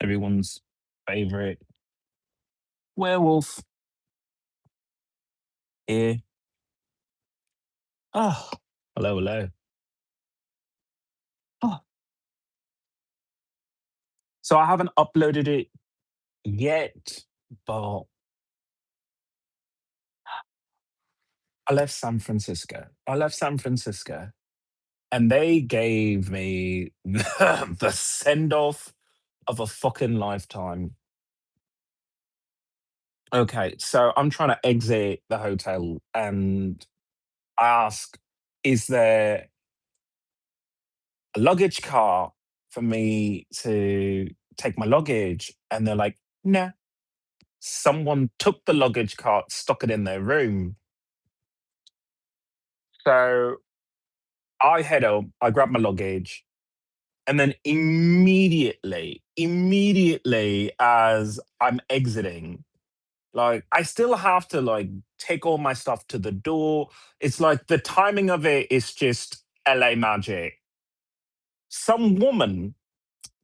Everyone's favorite werewolf here. Oh, hello, hello. Oh, so I haven't uploaded it yet, but I left San Francisco. I left San Francisco and they gave me the send off of a fucking lifetime. Okay, so I'm trying to exit the hotel and I ask, is there a luggage car for me to take my luggage? And they're like, no. Someone took the luggage cart, stuck it in their room. So I head up, I grab my luggage, and then immediately as I'm exiting, like I still have to like take all my stuff to the door. It's like the timing of it is just LA magic. Some woman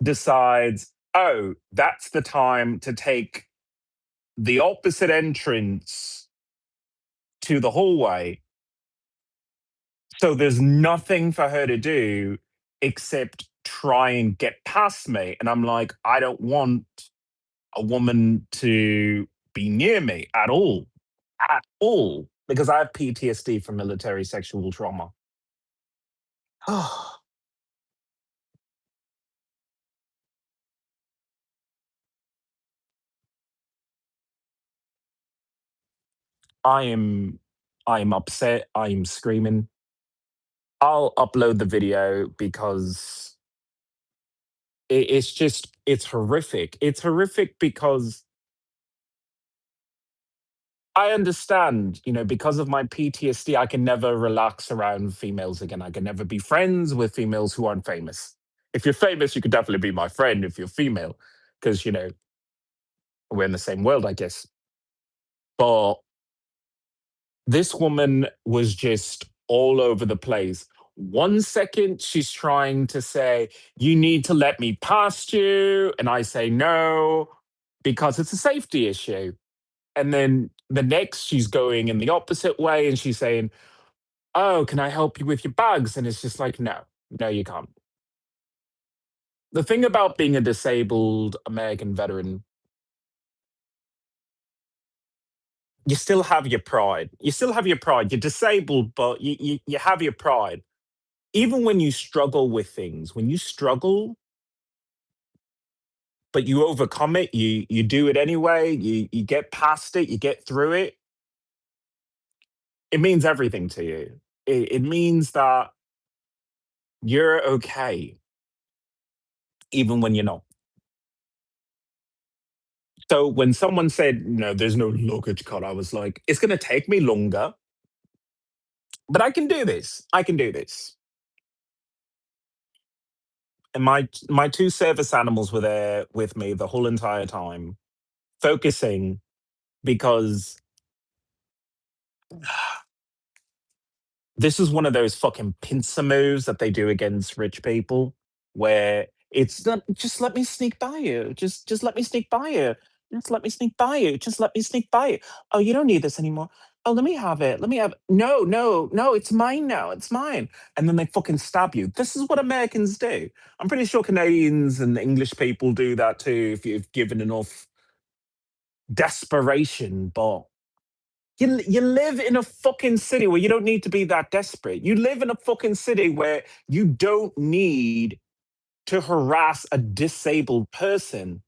decides, oh, that's the time to take the opposite entrance to the hallway. So there's nothing for her to do except try and get past me. And I'm like, I don't want a woman to be near me at all, because I have PTSD from military sexual trauma. I am, I am upset. I am screaming. I'll upload the video because it's horrific. It's horrific because I understand, because of my PTSD, I can never relax around females again. I can never be friends with females who aren't famous. If you're famous, you could definitely be my friend if you're female, because, we're in the same world, I guess. But this woman was just all over the place. One second, she's trying to say, you need to let me past you. And I say no, because it's a safety issue. And then the next, she's going in the opposite way and she's saying, oh, can I help you with your bags? And it's just like, no, no, you can't. The thing about being a disabled American veteran, you still have your pride. You still have your pride. You're disabled, but you have your pride. Even when you struggle with things, when you struggle, but you overcome it, you do it anyway, you get past it, you get through it, it means everything to you. It means that you're okay, even when you're not. So when someone said, no, there's no luggage cut, I was like, it's going to take me longer, but I can do this. I can do this. And my two service animals were there with me the whole entire time, focusing because this is one of those fucking pincer moves that they do against rich people, where it's not just let me sneak by you, just let me sneak by you, just let me sneak by you, just let me sneak by you. Oh, you don't need this anymore. Oh, let me have it. Let me have. No, no, no. It's mine now. It's mine. And then they fucking stab you. This is what Americans do. I'm pretty sure Canadians and English people do that too if you've given enough desperation, but you live in a fucking city where you don't need to be that desperate. You live in a fucking city where you don't need to harass a disabled person.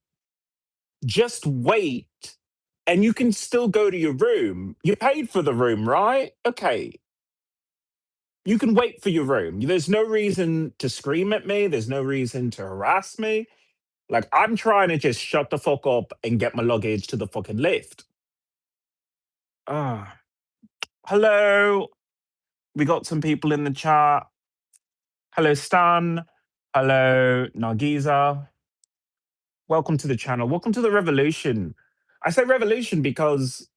Just wait and you can still go to your room. You paid for the room, right? Okay. You can wait for your room. There's no reason to scream at me. There's no reason to harass me. Like, I'm trying to just shut the fuck up and get my luggage to the fucking lift. Ah, hello. We got some people in the chat. Hello, Stan. Hello, Nargiza. Welcome to the channel. Welcome to the revolution. I say revolution because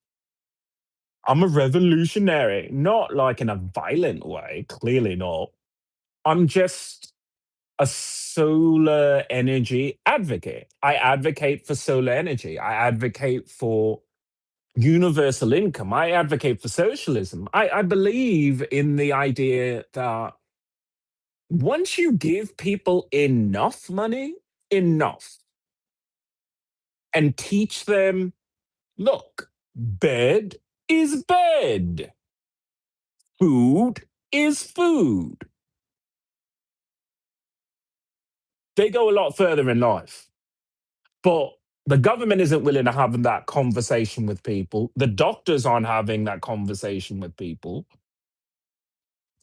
I'm a revolutionary, not like in a violent way, clearly not. I'm just a solar energy advocate. I advocate for solar energy. I advocate for universal income. I advocate for socialism. I believe in the idea that once you give people enough money, enough, and teach them, look, bed is bed, food is food, they go a lot further in life. But the government isn't willing to have that conversation with people. The doctors aren't having that conversation with people.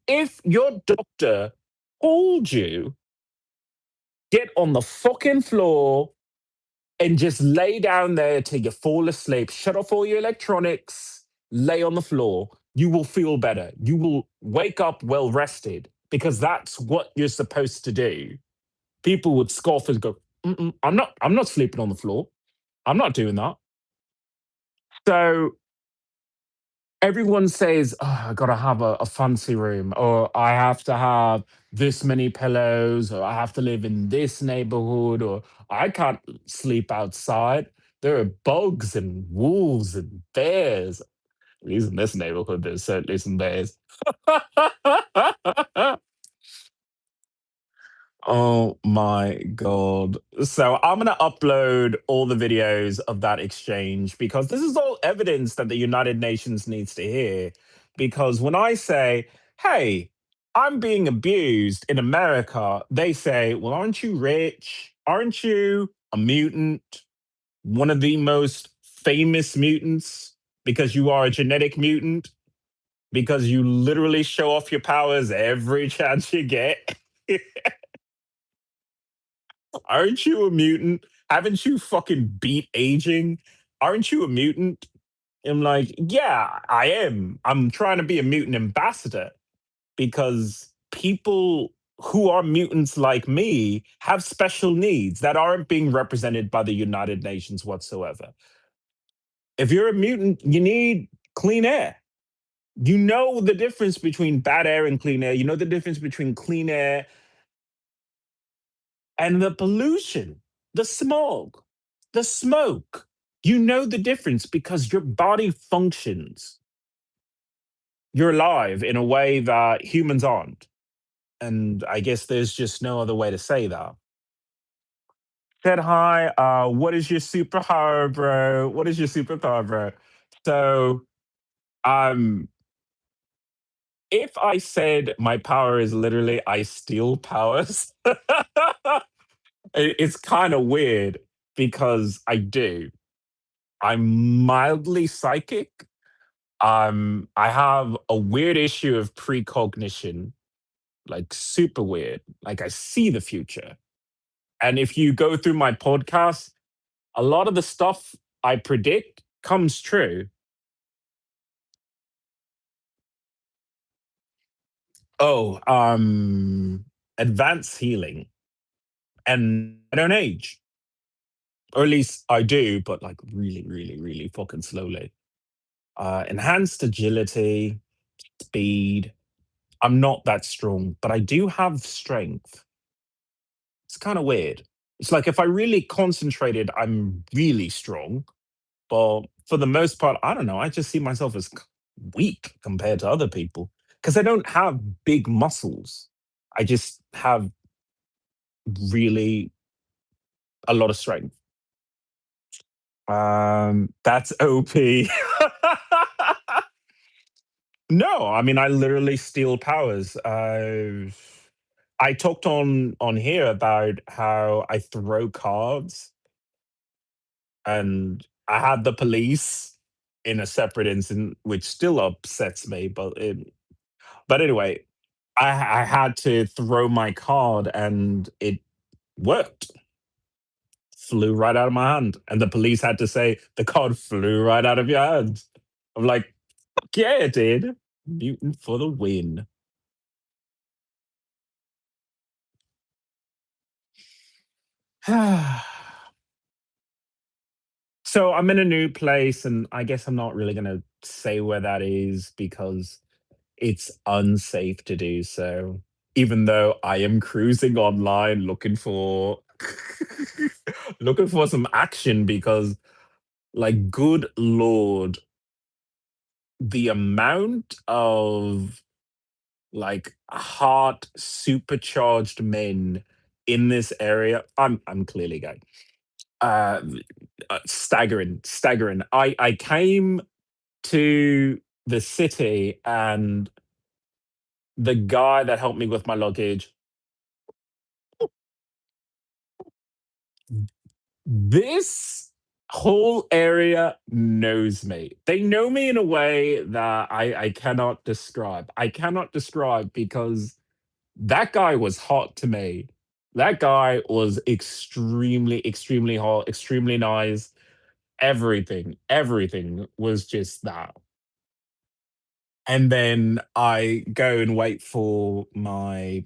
If your doctor told you, get on the fucking floor and just lay down there till you fall asleep, shut off all your electronics, lay on the floor, you will feel better. You will wake up well rested because that's what you're supposed to do. People would scoff and go, "Mm-mm, I'm not sleeping on the floor. I'm not doing that." So everyone says, oh, I gotta have a fancy room, or I have to have this many pillows, or I have to live in this neighborhood, or I can't sleep outside. There are bugs and wolves and bears. At least in this neighborhood, there's certainly some bears. Oh my God. So I'm going to upload all the videos of that exchange because this is all evidence that the United Nations needs to hear. Because when I say, hey, I'm being abused in America, they say, well, aren't you rich? Aren't you a mutant? One of the most famous mutants because you are a genetic mutant? Because you literally show off your powers every chance you get? Aren't you a mutant? Haven't you fucking beat aging? Aren't you a mutant? I'm like, yeah, I am. I'm trying to be a mutant ambassador because people who are mutants like me have special needs that aren't being represented by the United Nations whatsoever. If you're a mutant, you need clean air. You know the difference between bad air and clean air. You know the difference between clean air and the pollution, the smog, the smoke. You know the difference because your body functions. You're alive in a way that humans aren't. And I guess there's just no other way to say that. Said hi. What is your superpower, bro? What is your superpower, bro? So, um, if I said my power is literally I steal powers, it's kind of weird because I do. I'm mildly psychic. I have a weird issue of precognition, like super weird. Like I see the future. And if you go through my podcast, a lot of the stuff I predict comes true. Oh, advanced healing. And I don't age. Or at least I do, but like really, really, really fucking slowly. Enhanced agility, speed. I'm not that strong, but I do have strength. It's kind of weird. It's like if I really concentrated, I'm really strong. But for the most part, I don't know. I just see myself as weak compared to other people because I don't have big muscles. I just have really a lot of strength. That's OP. No, I mean I literally steal powers. I talked on here about how I throw cards and I had the police in a separate incident, which still upsets me. But anyway, I had to throw my card, and it worked. Flew right out of my hand, and the police had to say the card flew right out of your hand. I'm like, fuck yeah, it did. Mutant for the win. So I'm in a new place, and I guess I'm not really gonna say where that is because it's unsafe to do so. even though I am cruising online looking for looking for some action because like good lord, the amount of like hot supercharged men in this area. I'm clearly gay. Uh, staggering, staggering. I came to the city and the guy that helped me with my luggage, this whole area knows me. They know me in a way that I cannot describe. I cannot describe because that guy was hot to me. That guy was extremely, extremely hot, extremely nice. Everything was just that. And then I go and wait for my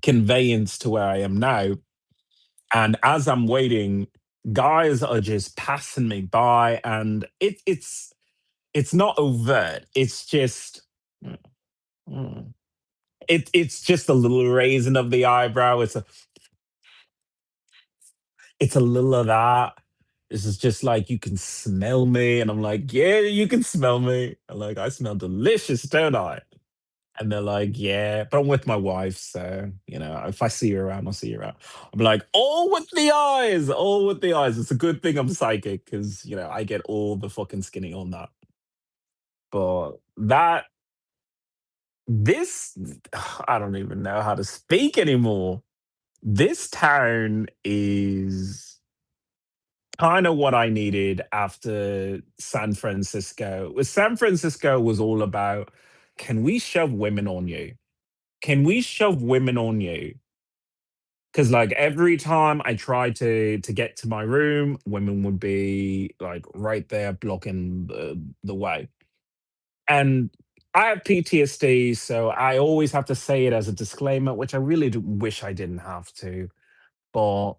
conveyance to where I am now. And as I'm waiting, guys are just passing me by, and it's not overt. It's just mm, mm. It's just a little raising of the eyebrow. It's a little of that. This is just like you can smell me, and I'm like, yeah, you can smell me. I'm like, I smell delicious, don't I? And they're like, yeah, but I'm with my wife, so if I see you around, I'll see you around. I'm like, all with the eyes, all with the eyes. It's a good thing I'm psychic because I get all the fucking skinny on that. But this, I don't even know how to speak anymore. This town is kind of what I needed after San Francisco. San Francisco was all about, can we shove women on you? Can we shove women on you? Because like every time I tried to get to my room, women would be like right there blocking the way. And I have PTSD, so I always have to say it as a disclaimer, which I really wish I didn't have to. But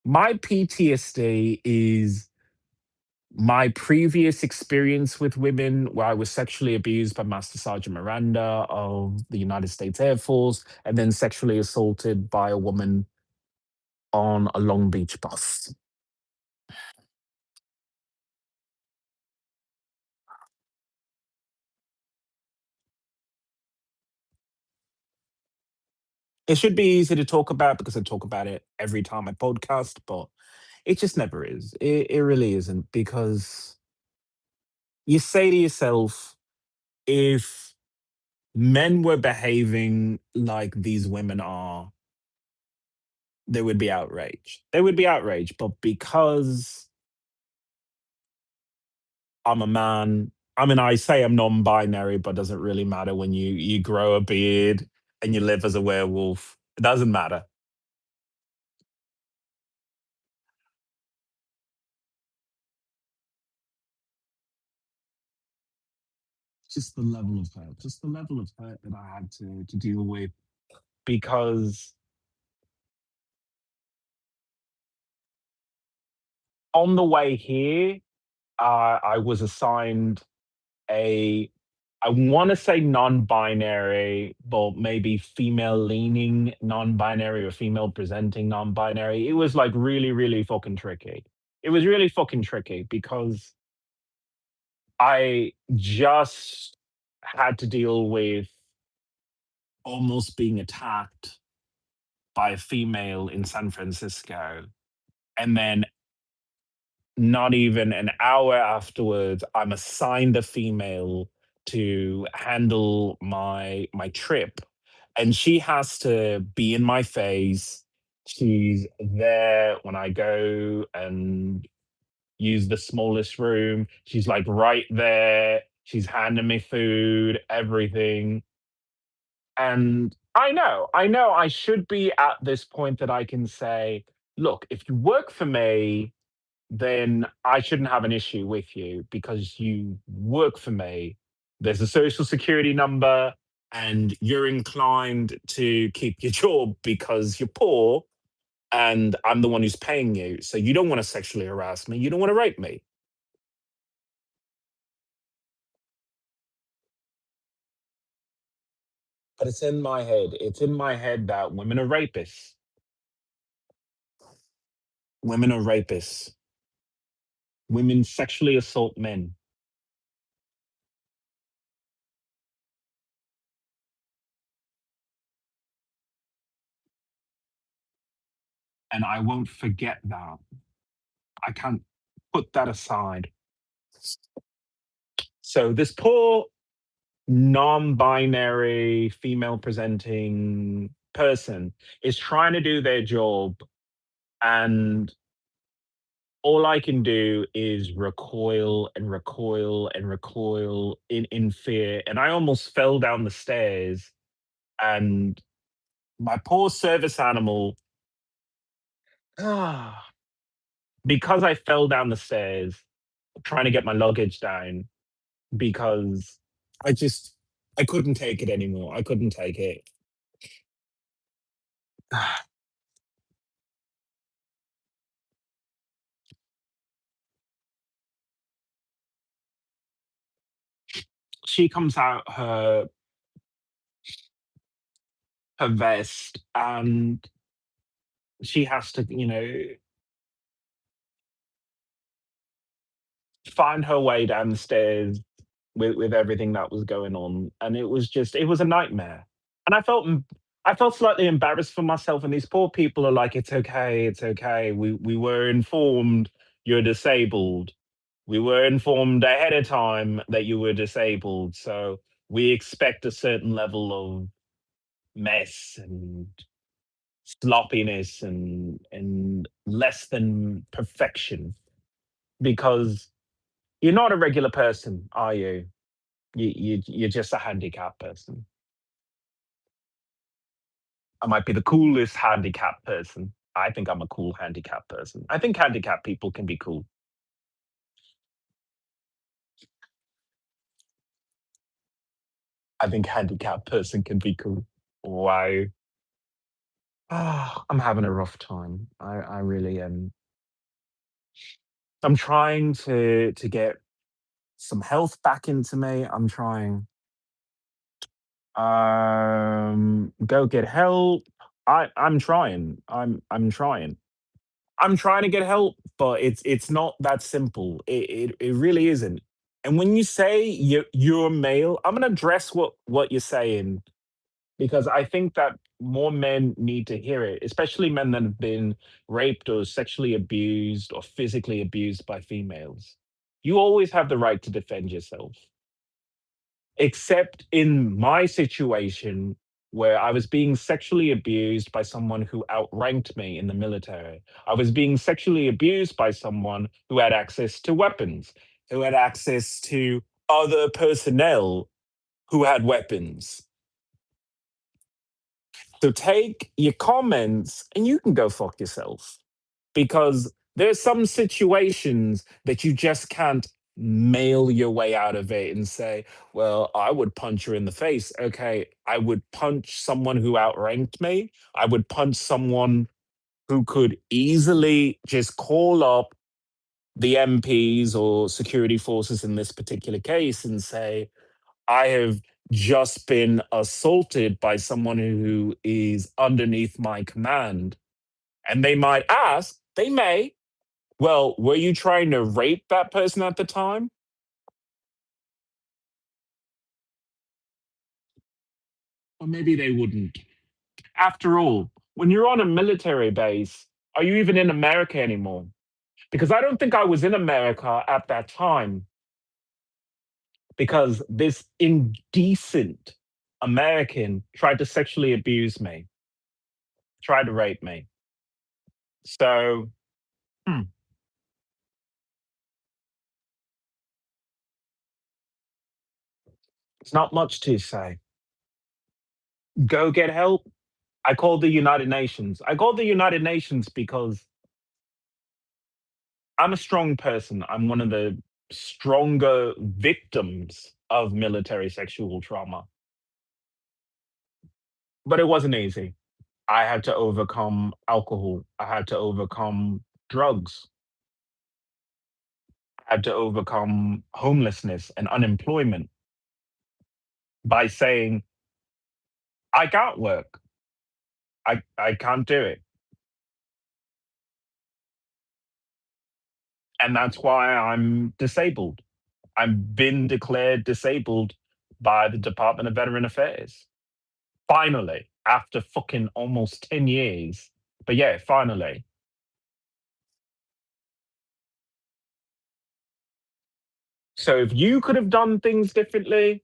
my PTSD is my previous experience with women where I was sexually abused by Master Sergeant Miranda of the United States Air Force and then sexually assaulted by a woman on a Long Beach bus. It should be easy to talk about because I talk about it every time I podcast, but it just never is. It really isn't because you say to yourself, if men were behaving like these women are, they would be outraged. They would be outraged, but because I'm a man. I mean, I say I'm non-binary, but it doesn't really matter when you grow a beard and you live as a werewolf. It doesn't matter. Just the level of hurt, just the level of hurt that I had to deal with because on the way here, I was assigned a I want to say non-binary, but maybe female-leaning non-binary or female-presenting non-binary. It was like really, really fucking tricky. It was really fucking tricky because I just had to deal with almost being attacked by a female in San Francisco. And then not even an hour afterwards, I'm assigned a female to handle my trip. And she has to be in my face. She's there when I go and use the smallest room. She's like right there. She's handing me food, everything. And I know I should be at this point that I can say, look, if you work for me, then I shouldn't have an issue with you because you work for me. There's a social security number, and you're inclined to keep your job because you're poor and I'm the one who's paying you. So you don't want to sexually harass me. You don't want to rape me. but it's in my head. It's in my head that women are rapists. Women are rapists. Women sexually assault men. And I won't forget that. I can't put that aside. So this poor non-binary female presenting person is trying to do their job, and all I can do is recoil and recoil and recoil in fear. And I almost fell down the stairs, and my poor service animal, ah, because I fell down the stairs trying to get my luggage down, because I just I couldn't take it anymore. I couldn't take it. She comes out her vest, and she has to, find her way down the stairs with everything that was going on, and it was a nightmare. And I felt slightly embarrassed for myself. And these poor people are like, "It's okay, it's okay. We were informed you're disabled. We were informed ahead of time that you were disabled, so we expect a certain level of mess and sloppiness and less than perfection, because you're not a regular person, are you? You're just a handicapped person. I might be the coolest handicapped person. I think I'm a cool handicapped person. I think handicapped people can be cool. I think handicapped person can be cool. Wow. I'm having a rough time. I really am. I'm trying to get some health back into me. I'm trying. Go get help. I'm trying. I'm trying. I'm trying to get help, but it's not that simple. It really isn't. And when you say you're male, I'm gonna address what you're saying, because I think that more men need to hear it, especially men that have been raped or sexually abused or physically abused by females. You always have the right to defend yourself, except in my situation where I was being sexually abused by someone who outranked me in the military. I was being sexually abused by someone who had access to weapons, who had access to other personnel who had weapons. So take your comments and you can go fuck yourself, because there's some situations that you just can't mail your way out of it and say, well, I would punch her in the face. Okay, I would punch someone who outranked me. I would punch someone who could easily just call up the MPs or security forces in this particular case and say, I have just been assaulted by someone who is underneath my command. And they might ask, they may, well, were you trying to rape that person at the time? Or maybe they wouldn't. After all, when you're on a military base, are you even in America anymore? Because I don't think I was in America at that time, because this indecent American tried to sexually abuse me, tried to rape me. So, hmm, it's not much to say. Go get help. I called the United Nations. I called the United Nations because I'm a strong person. I'm one of the stronger victims of military sexual trauma, but it wasn't easy. I had to overcome alcohol. I had to overcome drugs. I had to overcome homelessness and unemployment by saying, I can't work. I can't do it. And that's why I'm disabled. I've been declared disabled by the Department of Veteran Affairs. Finally, after fucking almost 10 years. But yeah, finally. So if you could have done things differently,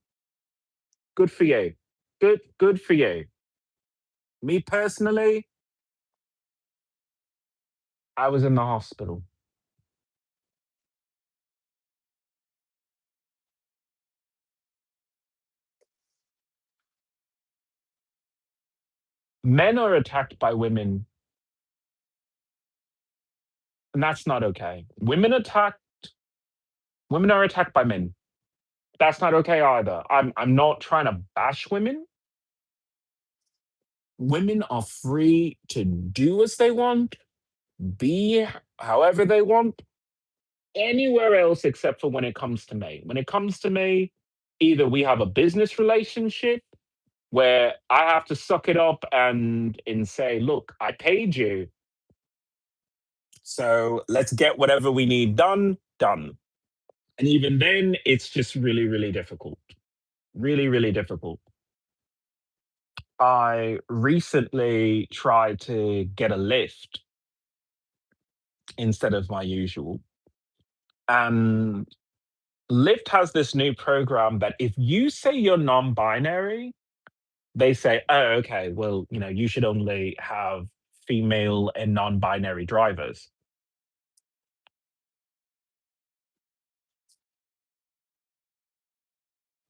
good for you. Good for you. Me personally, I was in the hospital. Men are attacked by women, and that's not okay. Women are attacked by men. That's not okay either. I'm not trying to bash women. Women are free to do as they want, be however they want, anywhere else except for when it comes to me. When it comes to me, either we have a business relationship where I have to suck it up and say, look, I paid you. So let's get whatever we need done. And even then, it's just really, really difficult. Really, really difficult. I recently tried to get a lift instead of my usual. And Lyft has this new program that if you say you're non binary, they say, oh, okay, well, you should only have female and non binary drivers.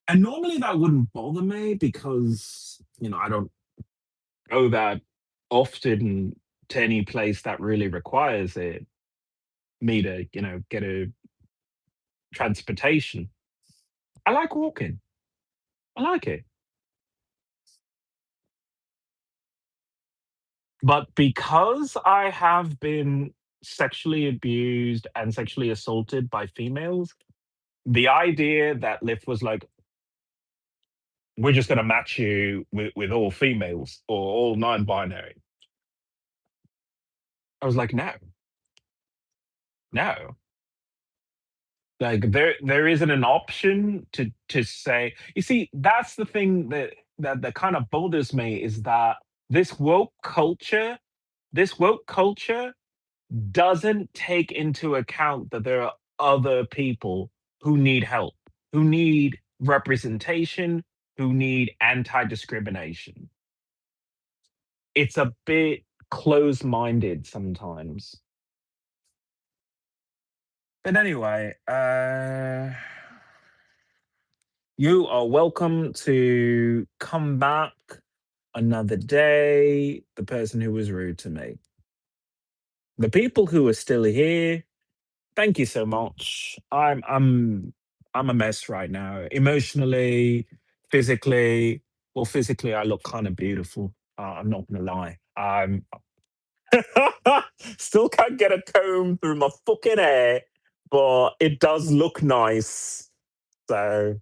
And normally that wouldn't bother me because, I don't go that often to any place that really requires me to, get a transportation. I like walking. I like it. But because I have been sexually abused and sexually assaulted by females, the idea that Lyft was like, we're just going to match you with all females or all non binary. I was like, no, no. Like there isn't an option to say. You see, that's the thing that kind of bothers me is that this woke culture, this woke culture doesn't take into account that there are other people who need help, who need representation, who need anti discrimination. It's a bit close minded sometimes. But anyway, you are welcome to come back another day. The person who was rude to me. The people who are still here, thank you so much. I'm a mess right now. Emotionally, physically. Well, physically I look kind of beautiful. I'm not gonna lie. I'm still can't get a comb through my fucking hair, but it does look nice. So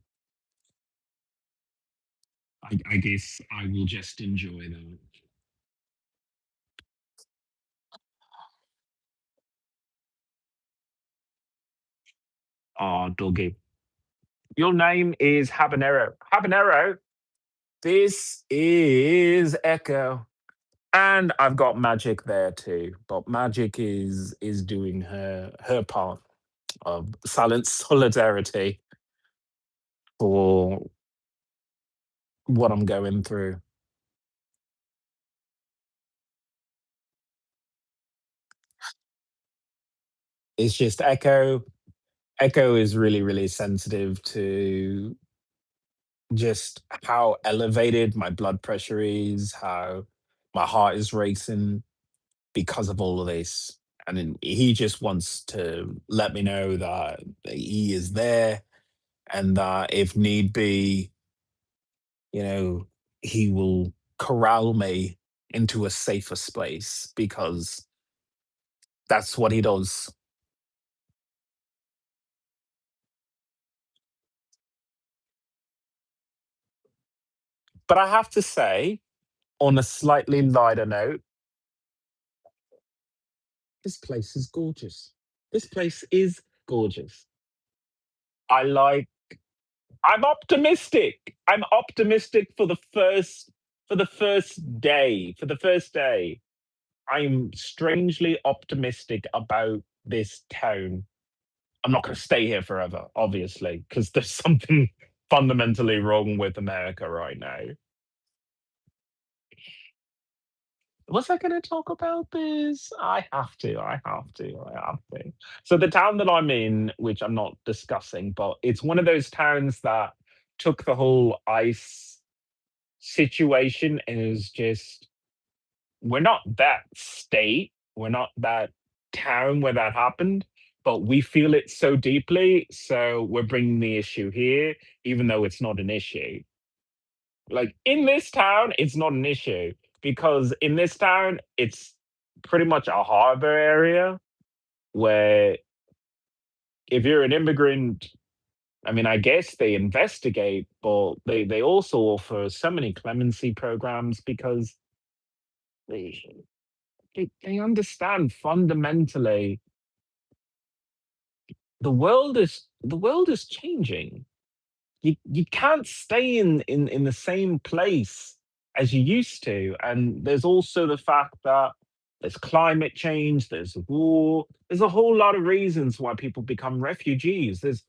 I guess I will just enjoy that. Oh, doggy. Your name is Habanero. Habanero, this is Echo. And I've got Magic there too. But Magic is doing her part of silent solidarity for what I'm going through. It's just Echo. Echo is really, really sensitive to just how elevated my blood pressure is, how my heart is racing because of all of this. And then he just wants to let me know that he is there and that if need be, you know, he will corral me into a safer space because that's what he does. But I have to say, On a slightly lighter note, this place is gorgeous. This place is gorgeous. I like I'm optimistic. I'm optimistic for the first day. For the first day. I'm strangely optimistic about this town. I'm not going to stay here forever, obviously, because there's something fundamentally wrong with America right now. Was I going to talk about this? I have to. I have to. I have to. So, the town that I'm in, which I'm not discussing, but it's one of those towns that took the whole ICE situation and is just, we're not that state, we're not that town where that happened, but we feel it so deeply. So we're bringing the issue here, even though it's not an issue. Like in this town, it's not an issue because in this town, it's pretty much a harbor area where if you're an immigrant, I mean, I guess they investigate, but they also offer so many clemency programs because they, they understand fundamentally the world is changing. You can't stay in the same place as you used to. And there's also the fact that there's climate change, there's war, there's a whole lot of reasons why people become refugees. There's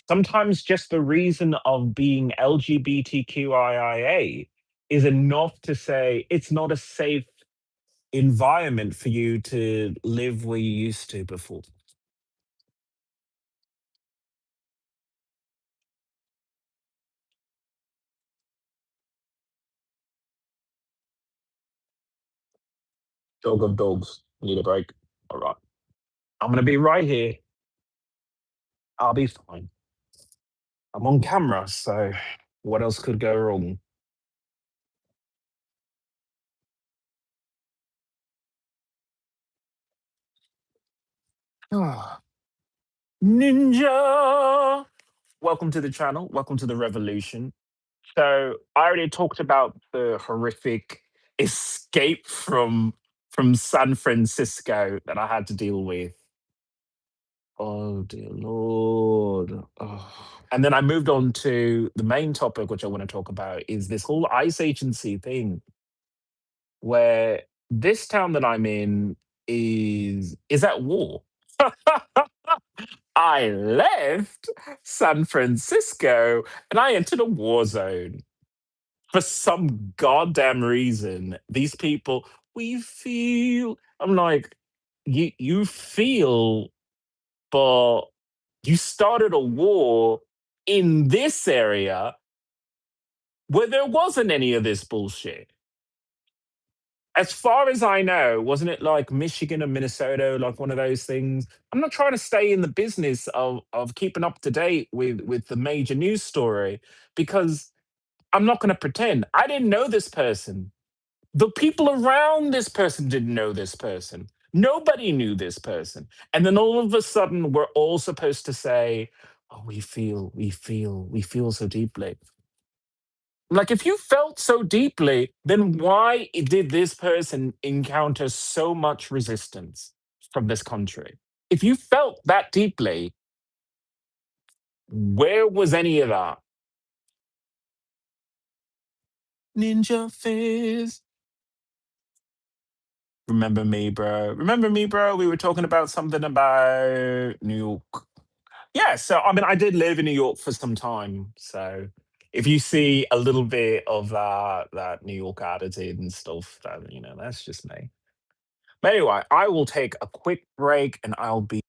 sometimes just the reason of being LGBTQIA is enough to say it's not a safe environment for you to live where you used to before. Dog of dogs. Need a break. All right. I'm gonna be right here. I'll be fine. I'm on camera, so what else could go wrong? Ah, Ninja! Welcome to the channel. Welcome to the revolution. So I already talked about the horrific escape from San Francisco that I had to deal with. Oh dear Lord. Oh. And then I moved on to the main topic, which I want to talk about, is this whole ICE agency thing, where this town that I'm in is at war. I left San Francisco and I entered a war zone for some goddamn reason. These people, we feel. I'm like, you feel, but you started a war in this area where there wasn't any of this bullshit. As far as I know, wasn't it like Michigan or Minnesota, like one of those things? I'm not trying to stay in the business of keeping up to date with the major news story because I'm not going to pretend. I didn't know this person. The people around this person didn't know this person. Nobody knew this person. And then all of a sudden, we're all supposed to say, oh, we feel so deeply. Like, if you felt so deeply, then why did this person encounter so much resistance from this country? If you felt that deeply, where was any of that? Ninja Fizz. Remember me, bro. Remember me, bro. We were talking about something about New York. Yeah, so I mean, I did live in New York for some time. So if you see a little bit of that New York attitude and stuff, that that's just me. But anyway, I will take a quick break and I'll be.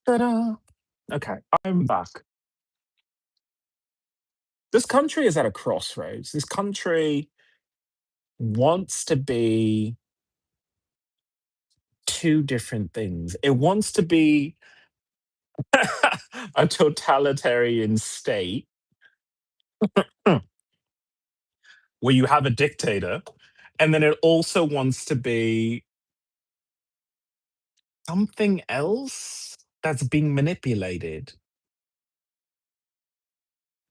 Ta-da. Okay, I'm back. This country is at a crossroads. This country wants to be two different things. It wants to be a totalitarian state where you have a dictator, and then it also wants to be something else that's being manipulated.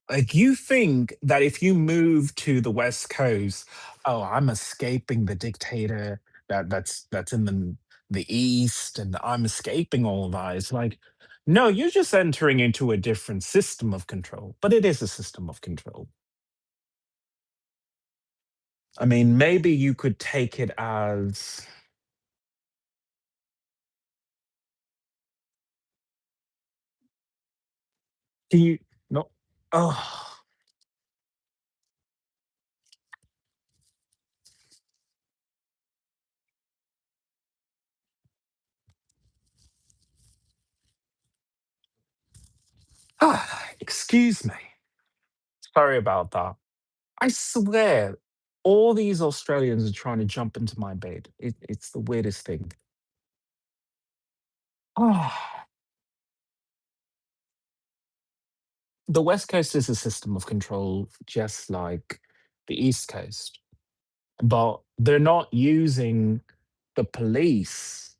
Like you think that if you move to the West Coast, oh, I'm escaping the dictator that's in the East, and I'm escaping all of that. It's like, no, you're just entering into a different system of control, but it is a system of control. I mean, maybe you could take it as do you no oh excuse me. Sorry about that. I swear, all these Australians are trying to jump into my bed. It's the weirdest thing. Ah, the West Coast is a system of control, just like the East Coast, but they're not using the police.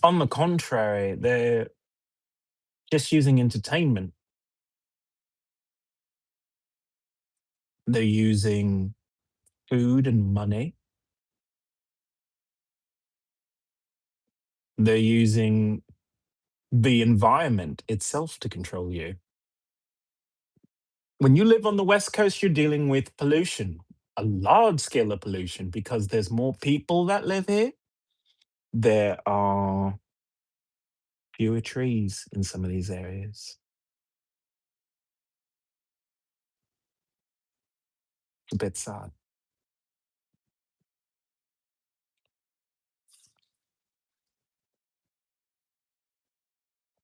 On the contrary, they're just using entertainment. They're using food and money. They're using the environment itself to control you. When you live on the West Coast, you're dealing with pollution, a large scale of pollution because there's more people that live here. There are fewer trees in some of these areas. It's a bit sad.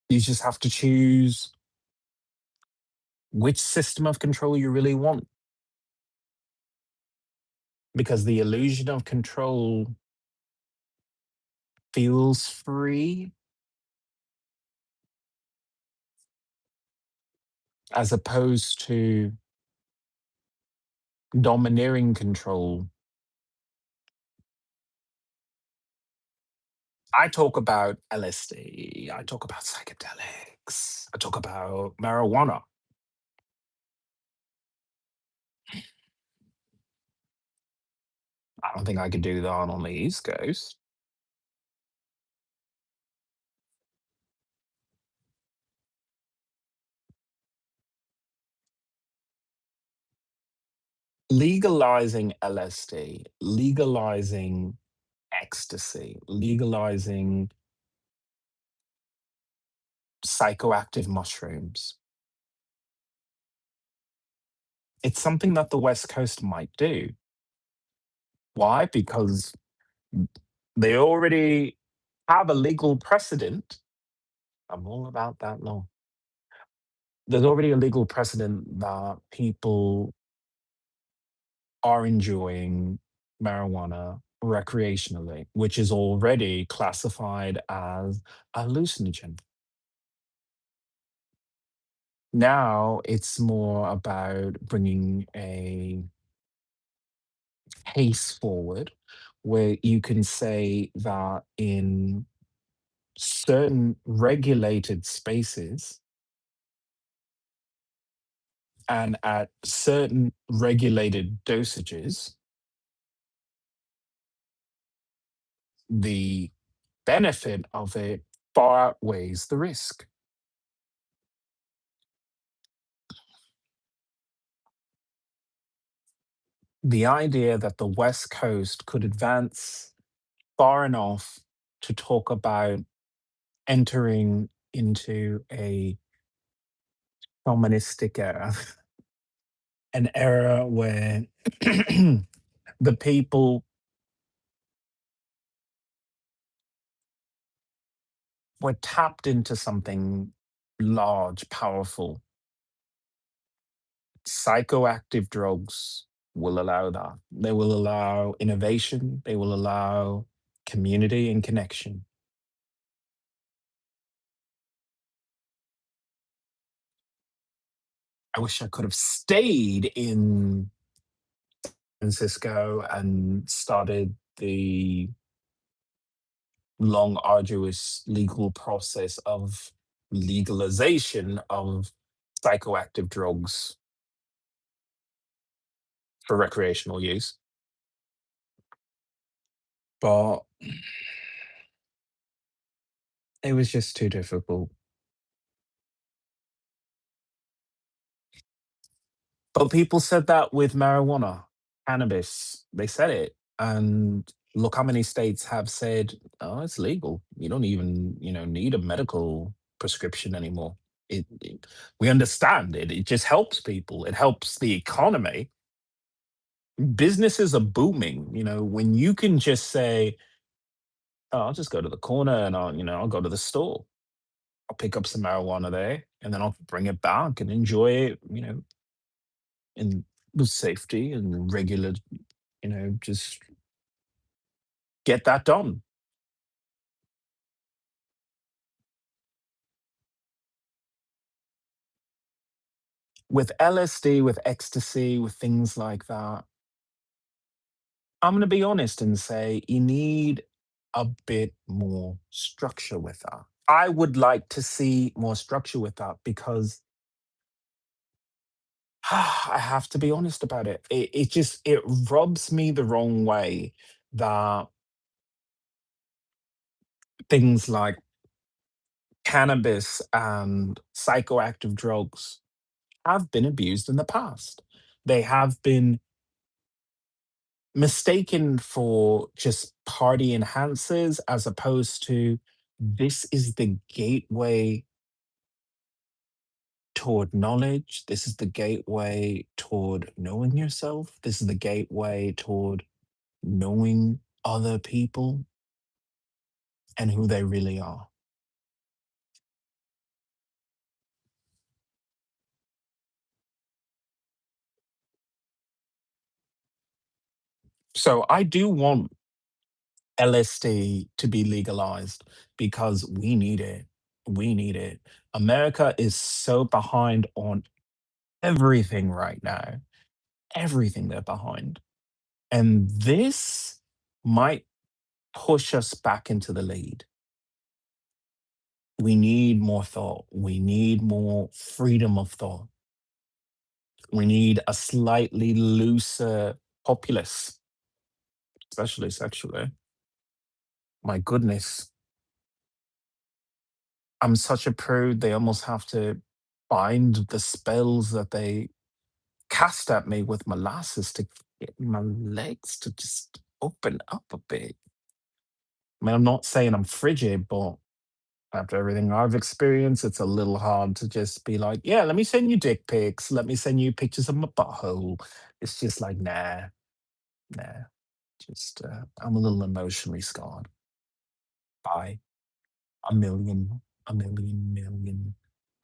You just have to choose which system of control you really want because the illusion of control feels free as opposed to domineering control. I talk about LSD, I talk about psychedelics, I talk about marijuana. I don't think I could do that on the East Coast. Legalizing LSD, legalizing ecstasy, legalizing psychoactive mushrooms. It's something that the West Coast might do. Why? Because they already have a legal precedent. I'm all about that law. There's already a legal precedent that people are enjoying marijuana recreationally, which is already classified as a hallucinogen. Now it's more about bringing a case forward where you can say that in certain regulated spaces and at certain regulated dosages, the benefit of it far outweighs the risk. The idea that the West Coast could advance far enough to talk about entering into a communistic era, an era where the people we're tapped into something large, powerful. Psychoactive drugs will allow that. They will allow innovation, they will allow community and connection. I wish I could have stayed in Francisco and started the long, arduous legal process of legalization of psychoactive drugs for recreational use. But it was just too difficult. But people said that with marijuana, cannabis. They said it. And look how many states have said, oh, it's legal. You don't even, need a medical prescription anymore. We understand it. It just helps people. It helps the economy. Businesses are booming. When you can just say, oh, I'll just go to the corner and I'll go to the store. I'll pick up some marijuana there and then I'll bring it back and enjoy it, in with safety and regular, just get that done. With LSD, with ecstasy, with things like that, I'm going to be honest and say you need a bit more structure with that. I would like to see more structure with that because I have to be honest about it. It rubs me the wrong way that things like cannabis and psychoactive drugs have been abused in the past. They have been mistaken for just party enhancers as opposed to this is the gateway toward knowledge. This is the gateway toward knowing yourself. This is the gateway toward knowing other people and who they really are. So I do want LSD to be legalized because we need it. We need it. America is so behind on everything right now. Everything they're behind. And this might push us back into the lead. We need more thought. We need more freedom of thought. We need a slightly looser populace, especially sexually. My goodness, I'm such a prude. They almost have to bind the spells that they cast at me with molasses to get my legs to just open up a bit. I mean, I'm not saying I'm frigid, but after everything I've experienced, it's a little hard to just be like, yeah, let me send you dick pics. Let me send you pictures of my butthole. It's just like, nah. Just, I'm a little emotionally scarred by a million, million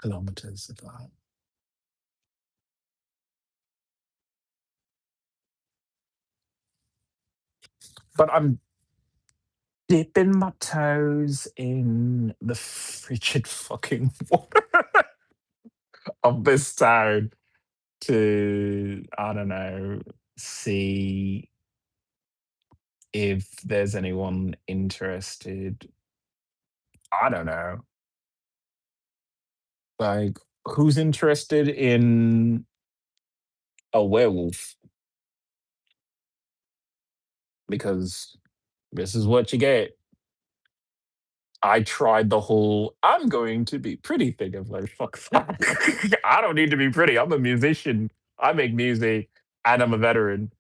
kilometers of that. But I'm dipping my toes in the frigid fucking water of this town to, I don't know, see if there's anyone interested. I don't know. Like, who's interested in a werewolf? Because this is what you get. I tried the whole I'm going to be pretty thing. I'm like, fuck that. I don't need to be pretty. I'm a musician. I make music and I'm a veteran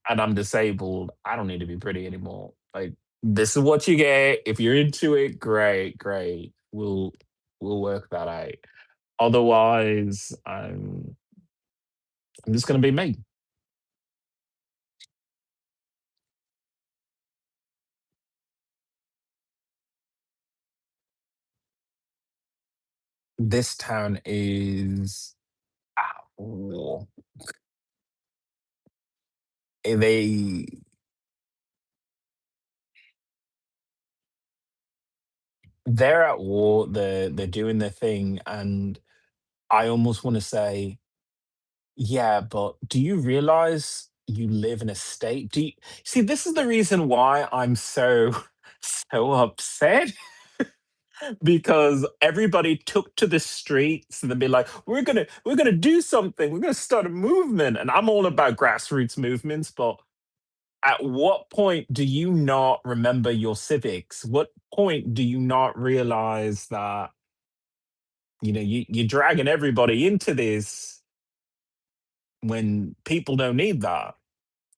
and I'm disabled. I don't need to be pretty anymore. Like, this is what you get. If you're into it, great, great. We'll work that out. Otherwise, I'm just gonna be me. This town is war. They they're at war. They're doing their thing, and I almost want to say, yeah, but do you realize you live in a state? Do you see? This is the reason why I'm so so upset because everybody took to the streets and they'd be like, we're gonna do something. We're gonna start a movement, and I'm all about grassroots movements, but at what point do you not remember your civics? What point do you not realize that you're dragging everybody into this when people don't need that?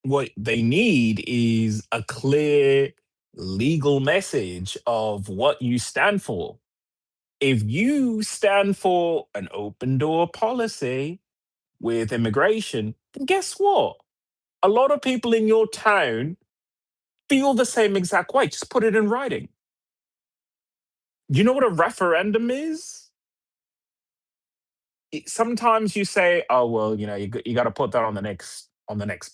What they need is a clear legal message of what you stand for. If you stand for an open door policy with immigration, then guess what? A lot of people in your town feel the same exact way. Just put it in writing. You know what a referendum is? Sometimes you say, "Oh well, you got to put that on the next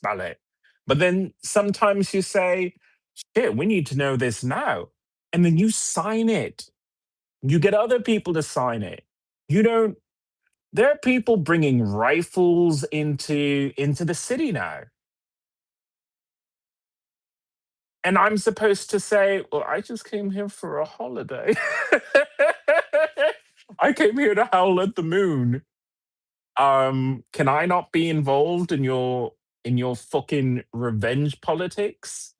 ballot," but then sometimes you say, "Shit, we need to know this now," and then you sign it. You get other people to sign it. You don't. There are people bringing rifles into the city now, and I'm supposed to say, "Well, I just came here for a holiday. I came here to howl at the moon. Can I not be involved in your fucking revenge politics?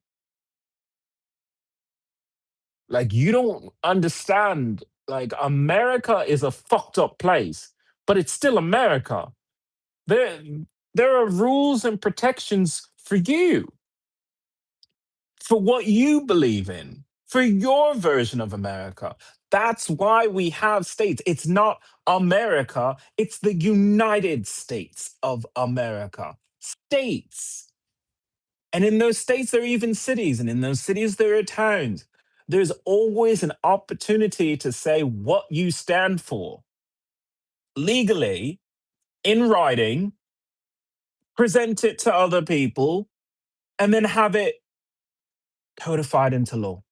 Like you don't understand. Like America is a fucked up place, but it's still America. There there are rules and protections for you, for what you believe in, for your version of America. That's why we have states. It's not America, it's the United States of America. States. And in those states, there are even cities, and in those cities, there are towns. There's always an opportunity to say what you stand for legally, in writing, present it to other people, and then have it codified into law.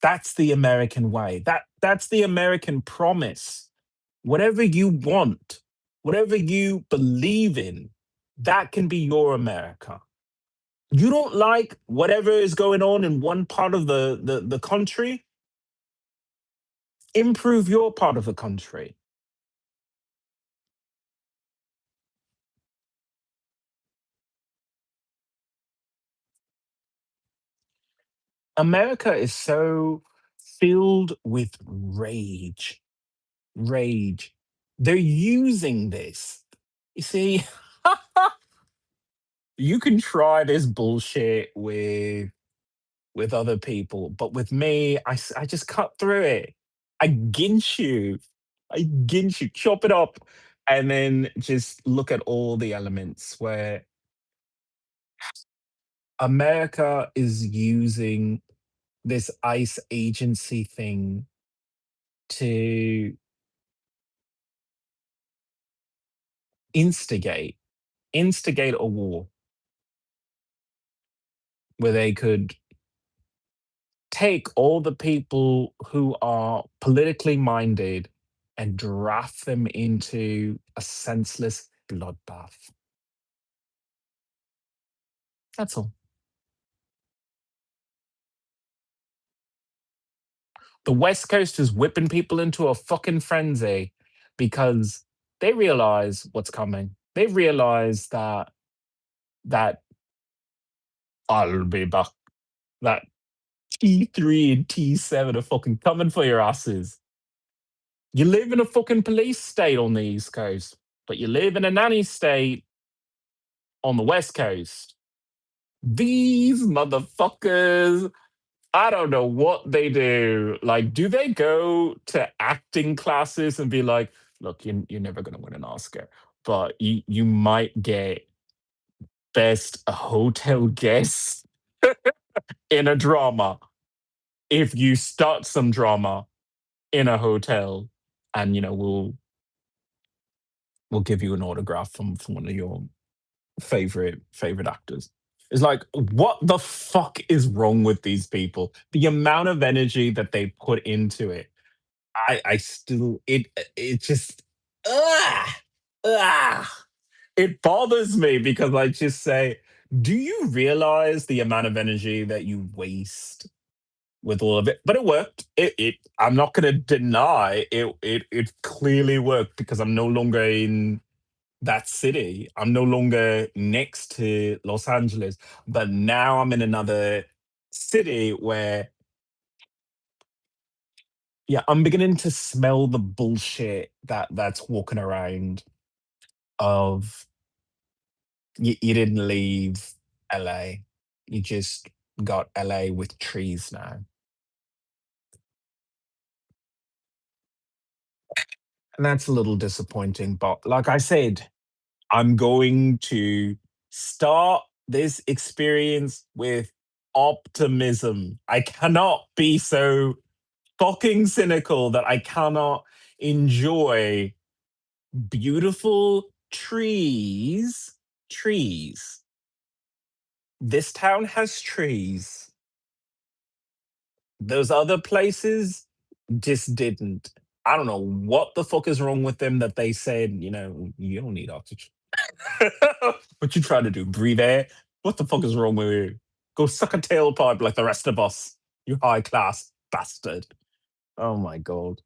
That's the American way. That's the American promise. Whatever you want, whatever you believe in, that can be your America. You don't like whatever is going on in one part of the country, improve your part of the country. America is so filled with rage. Rage. They're using this. You see, you can try this bullshit with other people, but with me, I just cut through it. I ginch you. I ginch you, chop it up, and then just look at all the elements where America is using this ICE agency thing to instigate instigate a war where they could take all the people who are politically minded and draft them into a senseless bloodbath. That's all. The West Coast is whipping people into a fucking frenzy because they realize what's coming. They realize that I'll be back. That T3 and T7 are fucking coming for your asses. You live in a fucking police state on the East Coast, but you live in a nanny state on the West Coast. These motherfuckers, I don't know what they do. Like, do they go to acting classes and be like, look, you're never going to win an Oscar, but you might get best hotel guest in a drama if you start some drama. in a hotel, and we'll give you an autograph from one of your favorite actors. It's like, what the fuck is wrong with these people? The amount of energy that they put into it, I still it just ah ah it bothers me because I just say, do you realize the amount of energy that you waste with all of it? But it worked. It I'm not gonna deny it clearly worked because I'm no longer in that city. I'm no longer next to Los Angeles, but now I'm in another city where, yeah, I'm beginning to smell the bullshit that's walking around of you didn't leave LA. You just got LA with trees now. And that's a little disappointing. But like I said, I'm going to start this experience with optimism. I cannot be so fucking cynical that I cannot enjoy beautiful trees. Trees. This town has trees. Those other places just didn't. I don't know what the fuck is wrong with them that they said, you don't need oxygen. What you trying to do? Breathe air? What the fuck is wrong with you? Go suck a tailpipe like the rest of us. You high class bastard. Oh my god.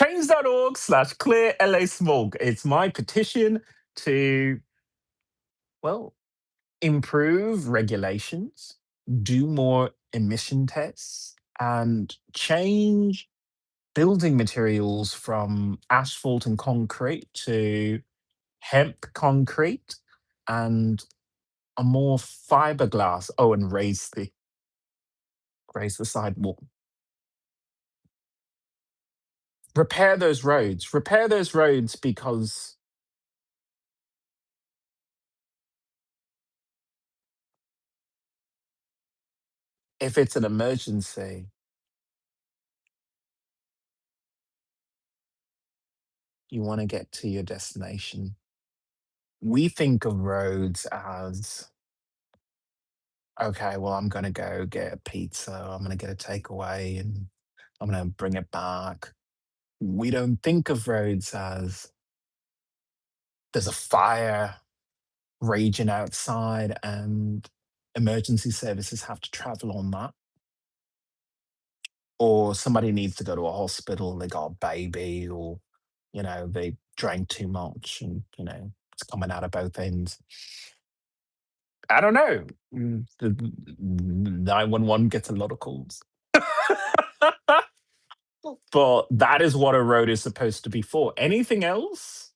Change.org/clear LA smoke. It's my petition to, well, improve regulations, do more emission tests, and change building materials from asphalt and concrete to hemp concrete and a more fiberglass. Oh, and raise the sidewalk. Repair those roads because if it's an emergency, you want to get to your destination. We think of roads as, okay, well, I'm going to go get a pizza, I'm going to get a takeaway, and I'm going to bring it back. We don't think of roads as there's a fire raging outside and emergency services have to travel on that. Or somebody needs to go to a hospital, they got a baby, or, they drank too much and, it's coming out of both ends. I don't know. The 911 gets a lot of calls. But that is what a road is supposed to be for. Anything else,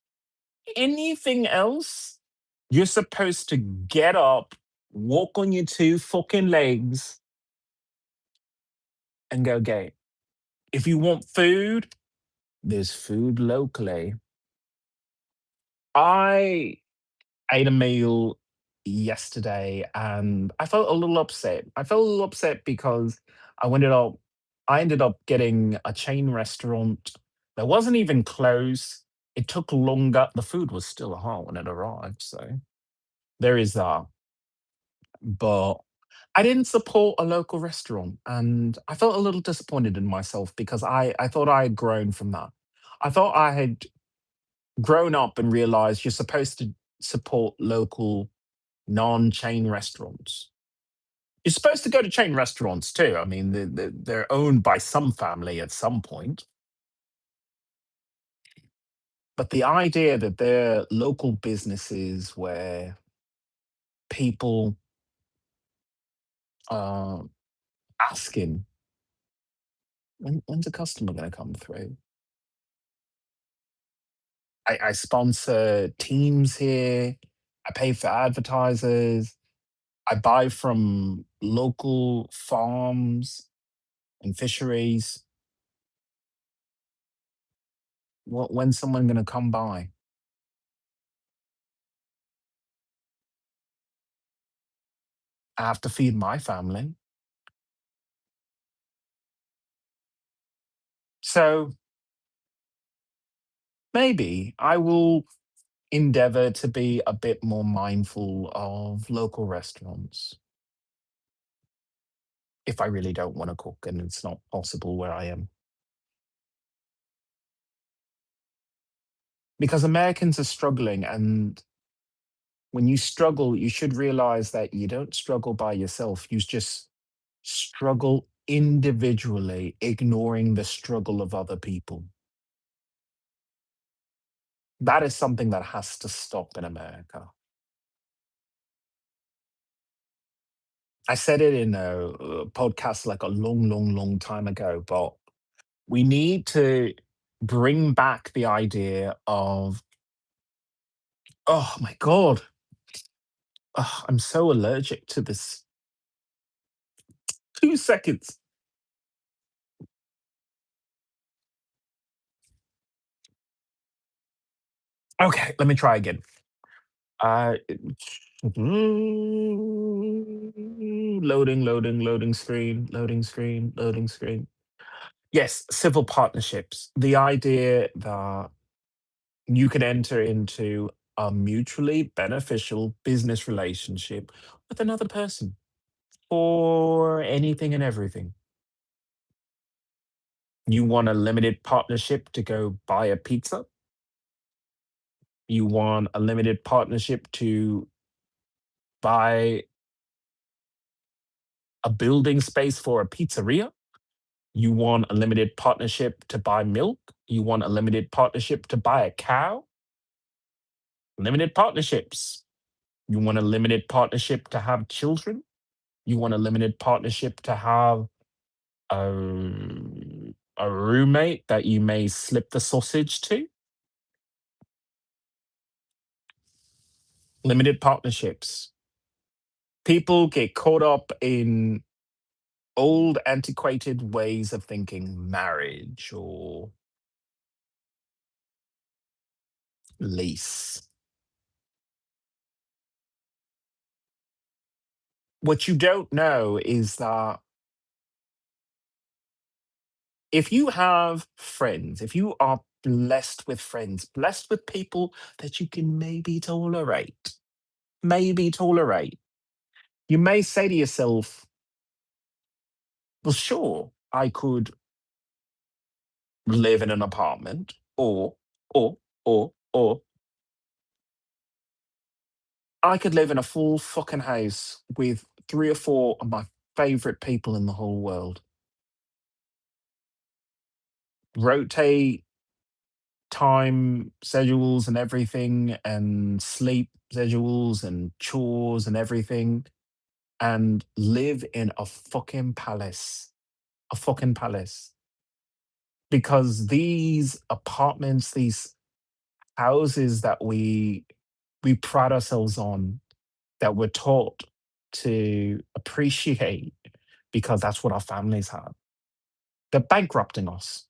you're supposed to get up, walk on your two fucking legs, and go get it. If you want food, there's food locally. I ate a meal yesterday and I felt a little upset. I felt a little upset because I ended up I ended up getting a chain restaurant that wasn't even close. It took longer. The food was still hot when it arrived, so there is that. But I didn't support a local restaurant and I felt a little disappointed in myself because I thought I had grown from that. I thought I had grown up and realized you're supposed to support local non-chain restaurants. You're supposed to go to chain restaurants too. I mean, they're owned by some family at some point. But the idea that they're local businesses where people are asking, when's a customer going to come through? I sponsor teams here. I pay for advertisers. I buy from local farms and fisheries. When's someone going to come by? I have to feed my family. So maybe I will endeavor to be a bit more mindful of local restaurants if I really don't want to cook and it's not possible where I am. Because Americans are struggling, and when you struggle, you should realize that you don't struggle by yourself. You just struggle individually, ignoring the struggle of other people. That is something that has to stop in America. I said it in a podcast like a long, long, long time ago, but we need to bring back the idea of, oh my God, I'm so allergic to this. 2 seconds. Okay, let me try again. Uh, loading, loading, loading screen, loading screen. Yes, civil partnerships. The idea that you can enter into a mutually beneficial business relationship with another person for anything and everything. You want a limited partnership to go buy a pizza? You want a limited partnership to buy a building space for a pizzeria? You want a limited partnership to buy milk? You want a limited partnership to buy a cow? Limited partnerships. You want a limited partnership to have children? You want a limited partnership to have a roommate that you may slip the sausage to? Limited partnerships. People get caught up in old, antiquated ways of thinking marriage or lease. What you don't know is that if you have friends, if you are blessed with friends, blessed with people that you can maybe tolerate, you may say to yourself, well, sure, I could live in an apartment, or, or, I could live in a full fucking house with three or four of my favorite people in the whole world. Rotate time schedules and everything, and sleep schedules and chores and everything, and live in a fucking palace. A fucking palace. Because these apartments, these houses that we pride ourselves on, that we're taught to appreciate because that's what our families have. They're bankrupting us.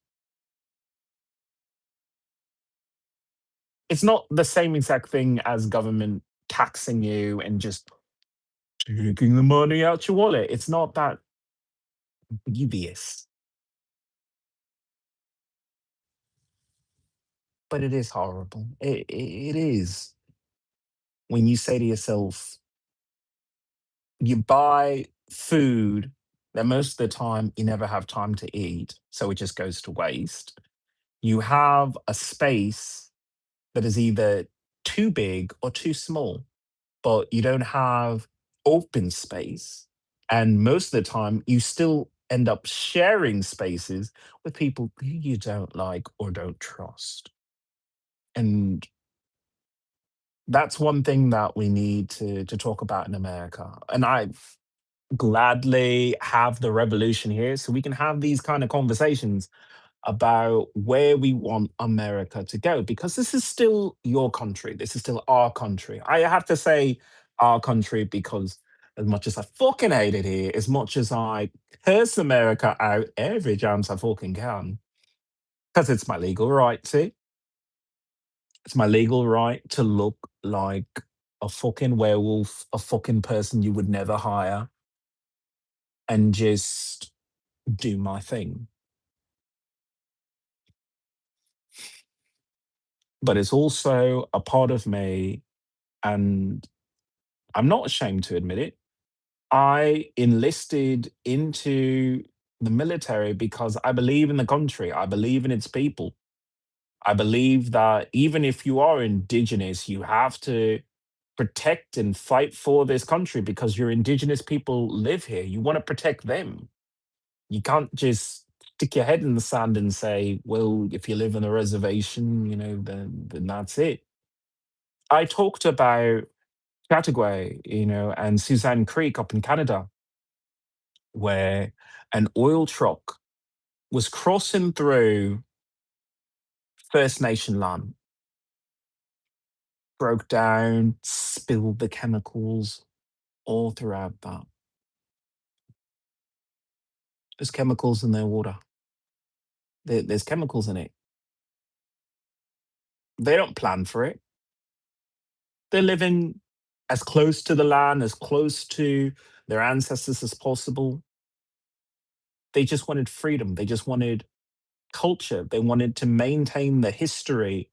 It's not the same exact thing as government taxing you and just taking the money out your wallet. It's not that devious, but it is horrible. It is. When you say to yourself, you buy food that most of the time you never have time to eat, so it just goes to waste. You have a space that is either too big or too small, but you don't have open space. And most of the time, you still end up sharing spaces with people who you don't like or don't trust. And that's one thing that we need to talk about in America. And I gladly have the revolution here so we can have these kind of conversations about where we want America to go, because this is still your country. This is still our country. I have to say our country because as much as I fucking hate it here, as much as I curse America out every chance I fucking can, because it's my legal right to. It's my legal right to look like a fucking werewolf, a fucking person you would never hire, and just do my thing. but it's also a part of me, and I'm not ashamed to admit it. I enlisted into the military because I believe in the country. I believe in its people. I believe that even if you are indigenous, you have to protect and fight for this country because your indigenous people live here. You want to protect them. You can't just stick your head in the sand and say, well, if you live on a reservation, then that's it. I talked about Chateauguay, and Suzanne Creek up in Canada, where an oil truck was crossing through First Nation land, broke down, spilled the chemicals all throughout that. There's chemicals in their water. There's chemicals in it. They don't plan for it. They're living as close to the land, as close to their ancestors as possible. They just wanted freedom. They just wanted culture. They wanted to maintain the history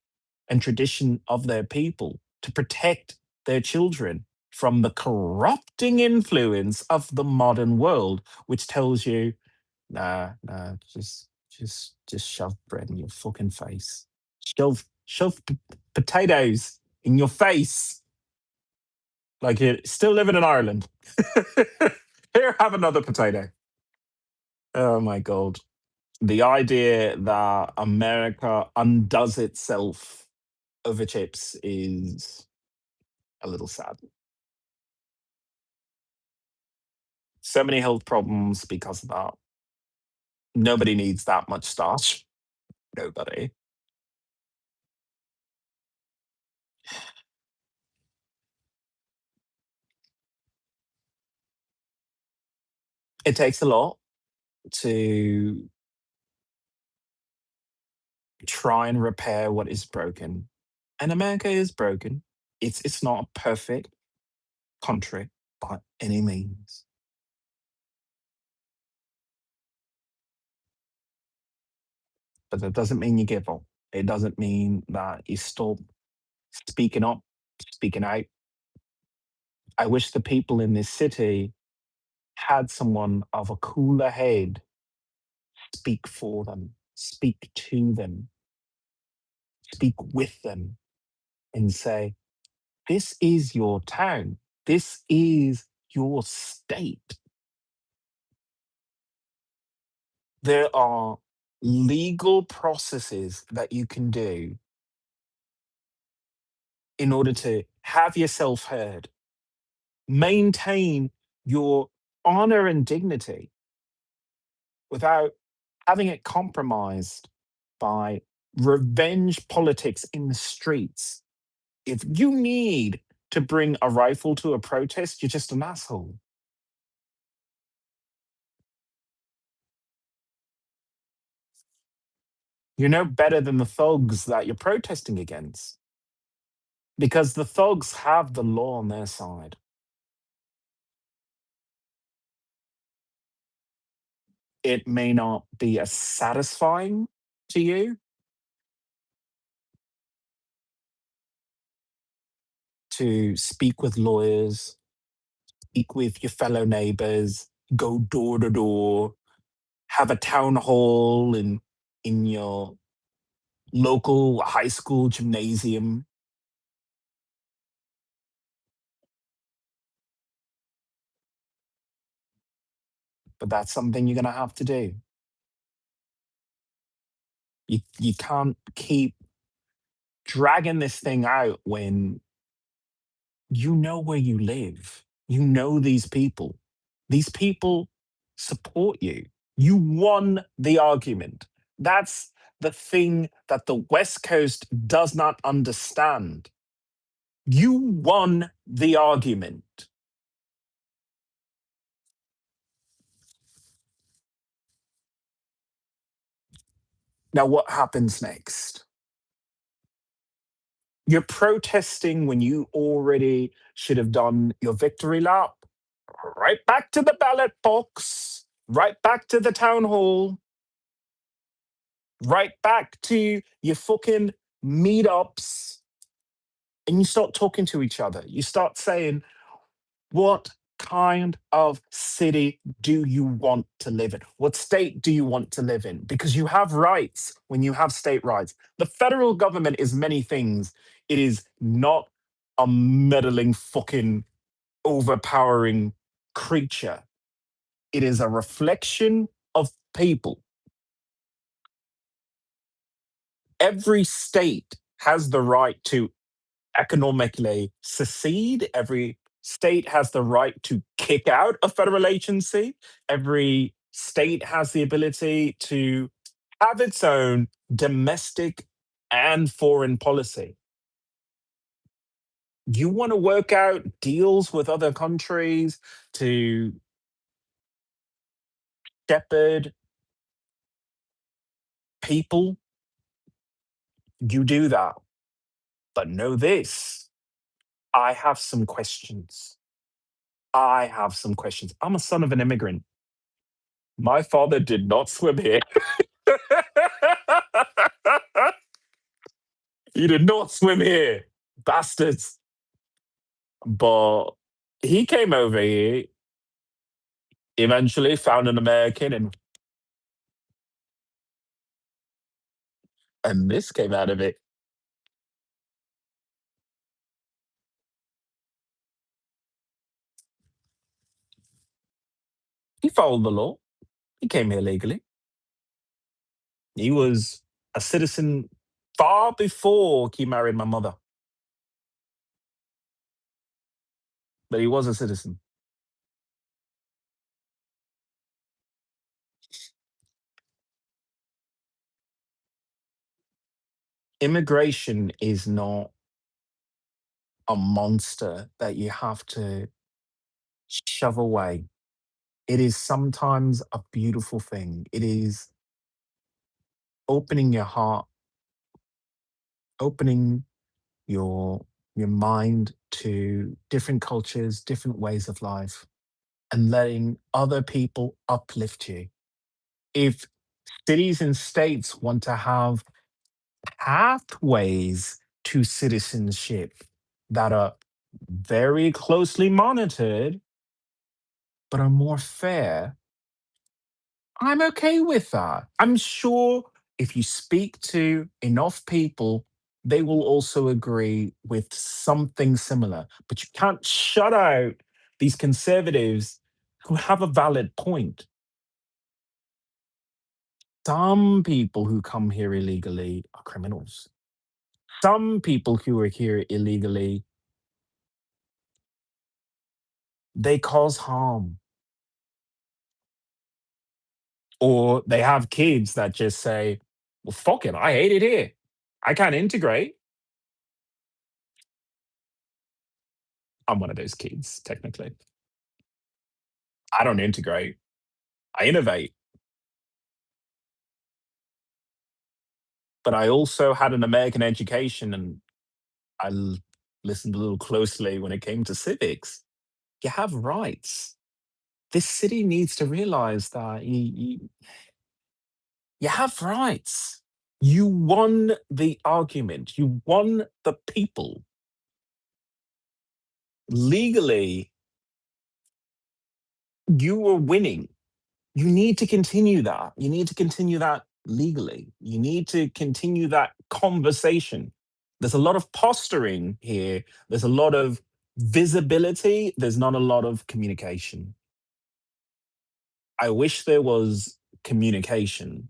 and tradition of their people, to protect their children from the corrupting influence of the modern world, which tells you, nah, nah, just shove bread in your fucking face. Shove potatoes in your face. Like you're still living in Ireland. Here, have another potato. Oh my God. The idea that America undoes itself over chips is a little sad. So many health problems because of that. Nobody needs that much starch. Nobody. It takes a lot to try and repair what is broken. And America is broken. It's not a perfect country by any means. But that doesn't mean you give up. It doesn't mean that you stop speaking up, speaking out. I wish the people in this city had someone of a cooler head speak for them, speak to them, speak with them, and say, this is your town. This is your state. There are legal processes that you can do in order to have yourself heard, maintain your honor and dignity without having it compromised by revenge politics in the streets. If you need to bring a rifle to a protest, you're just an asshole. You're no better than the thugs that you're protesting against because the thugs have the law on their side. It may not be as satisfying to you to speak with lawyers, speak with your fellow neighbors, go door to door, have a town hall in your local high school gymnasium, but that's something you're gonna have to do. You can't keep dragging this thing out when you know where you live. You know these people. These people support you. You won the argument. That's the thing that the West Coast does not understand. You won the argument. Now, what happens next? You're protesting when you already should have done your victory lap. Right back to the ballot box, right back to the town hall, right back to your fucking meetups, and you start talking to each other. You start saying, what kind of city do you want to live in? What state do you want to live in? Because you have rights when you have state rights. The federal government is many things. It is not a meddling, fucking, overpowering creature. It is a reflection of people. Every state has the right to economically secede. Every state has the right to kick out a federal agency. Every state has the ability to have its own domestic and foreign policy. You want to work out deals with other countries to shepherd people, you do that. But know this, I have some questions. I have some questions. I'm a son of an immigrant. My father did not swim here. He did not swim here, bastards. But he came over here, eventually found an American, and this came out of it. He followed the law. He came here legally. He was a citizen far before he married my mother, but he was a citizen. Immigration is not a monster that you have to shove away. It is sometimes a beautiful thing. It is opening your heart, opening your your mind to different cultures, different ways of life, and letting other people uplift you. If cities and states want to have pathways to citizenship that are very closely monitored but are more fair, I'm okay with that. I'm sure if you speak to enough people, they will also agree with something similar. But you can't shut out these conservatives who have a valid point. Some people who come here illegally are criminals. Some people who are here illegally, they cause harm. Or they have kids that just say, well, fuck it, I hate it here. I can't integrate. I'm one of those kids, technically. I don't integrate. I innovate. But I also had an American education and listened a little closely when it came to civics. You have rights. This city needs to realize that you have rights. You won the argument. You won the people. Legally, you were winning. You need to continue that. You need to continue that legally. You need to continue that conversation. There's a lot of posturing here. There's a lot of visibility. There's not a lot of communication. I wish there was communication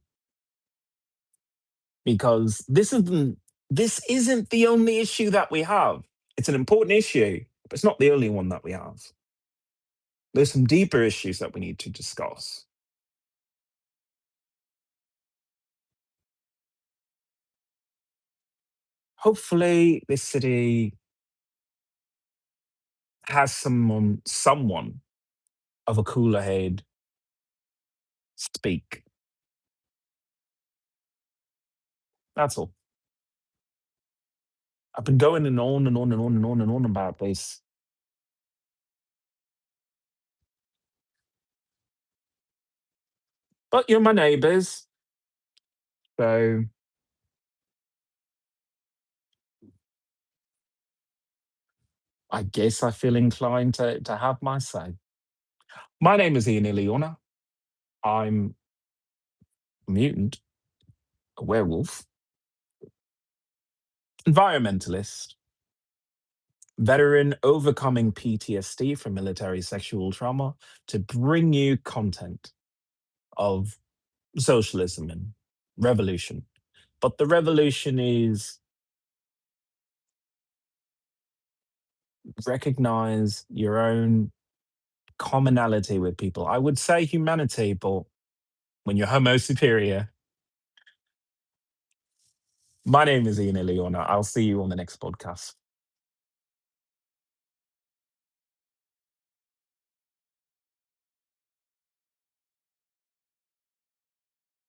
because this isn't the only issue that we have. It's an important issue, but it's not the only one that we have. There's some deeper issues that we need to discuss. Hopefully, this city has someone of a cooler head speak. That's all. I've been going and on and on and on and on and on about this. But you're my neighbors, so I guess I feel inclined to have my say. My name is Ian Iliona. I'm a mutant, a werewolf, environmentalist, veteran overcoming PTSD from military sexual trauma to bring you content of socialism and revolution. But the revolution is recognize your own commonality with people. I would say humanity, but when you're Homo superior, my name is Ian Iliona. I'll see you on the next podcast.